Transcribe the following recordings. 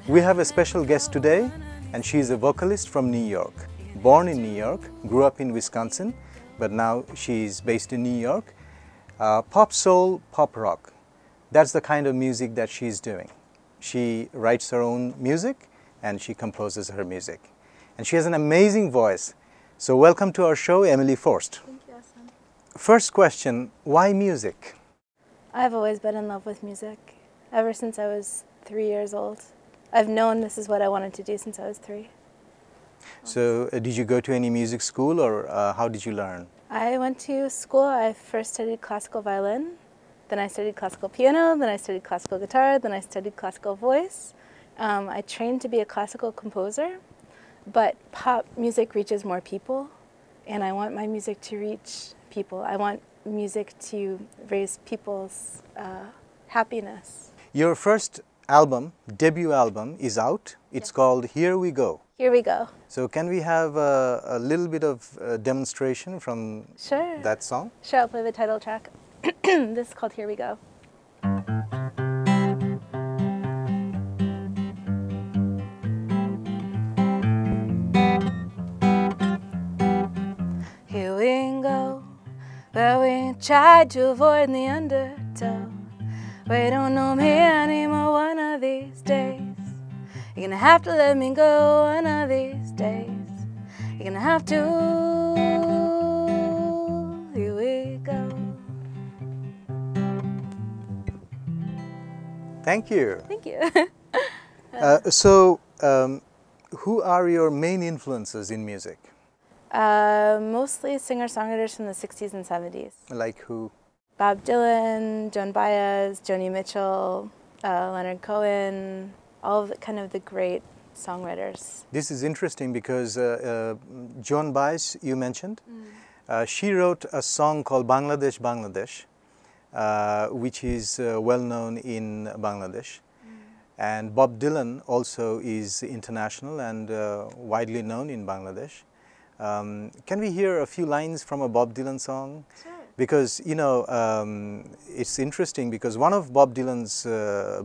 We have a special guest today, and she's a vocalist from New York. Born in New York, grew up in Wisconsin, but now she's based in New York. Pop soul, pop rock. That's the kind of music that she's doing. She writes her own music and she composes her music. And she has an amazing voice. So welcome to our show, Emily Forst. Thank you, Hassan. First question, why music? I've always been in love with music, ever since I was 3 years old. I've known this is what I wanted to do since I was 3. So did you go to any music school, or how did you learn? I went to school. I first studied classical violin, then I studied classical piano, then I studied classical guitar, then I studied classical voice. I trained to be a classical composer, but pop music reaches more people, and I want my music to reach people. I want music to raise people's happiness. Your first album, debut album, is out. It's called Here We Go. Here we go. So can we have a little bit of demonstration from that song? Sure, I'll play the title track. This is called Here We Go. Here we go, where we tried to avoid the undertow. We don't know me anymore one of these days. You're gonna have to let me go one of these days. You're gonna have to. Here we go. Thank you. Thank you. Who are your main influences in music? Mostly singer-songwriters from the 60s and 70s. Like who? Bob Dylan, Joan Baez, Joni Mitchell, Leonard Cohen, all of the great songwriters. This is interesting because Joan Baez, you mentioned, she wrote a song called Bangladesh, Bangladesh, which is well known in Bangladesh. And Bob Dylan also is international and widely known in Bangladesh. Can we hear a few lines from a Bob Dylan song? Sure. Because, you know, it's interesting because one of Bob Dylan's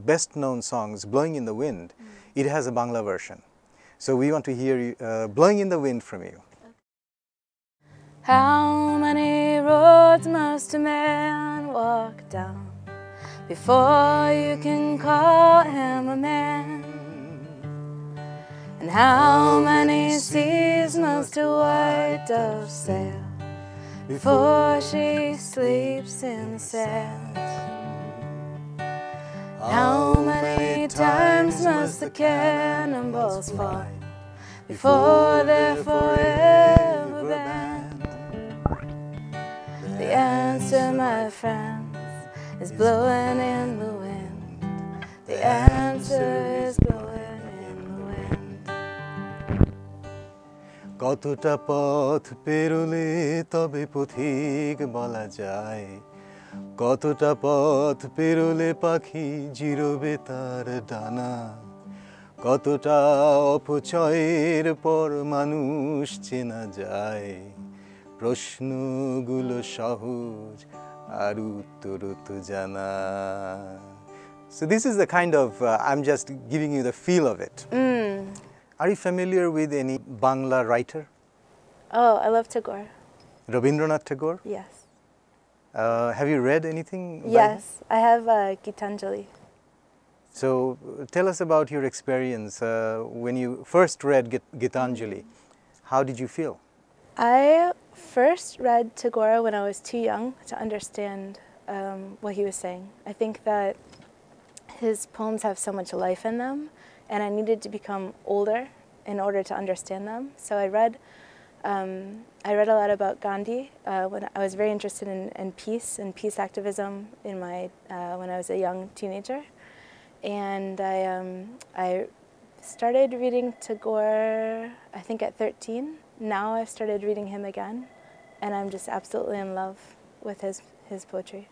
best known songs, Blowing in the Wind, it has a Bangla version. So we want to hear Blowing in the Wind from you. How many roads must a man walk down before you can call him a man? And how many seas must a white dove sail before she sleeps in the sand? How many times must the cannonballs fall before they're forever banned? The answer, my friends, is blowing in the wind. The answer is blowing in the wind. কতটা পথ পেরোলে তবে পথিক বলা যায়, কতটা পথ পেরোলে পাখি জিরোবে তার ডানা, কতটা অপচয়ের পর মানুষ চেনা যায়, প্রশ্নগুলো সহজ আর উত্তর তো জানা. So this is the kind of, I'm just giving you the feel of it. Are you familiar with any Bangla writer? Oh, I love Tagore. Rabindranath Tagore? Yes. Have you read anything by Yes, I have Gitanjali. So tell us about your experience when you first read Gitanjali. How did you feel? I first read Tagore when I was too young to understand what he was saying. I think that his poems have so much life in them, and I needed to become older in order to understand them. So I read a lot about Gandhi when I was very interested in peace and peace activism in when I was a young teenager. And I started reading Tagore, I think at 13. Now I've started reading him again, and I'm just absolutely in love with his poetry.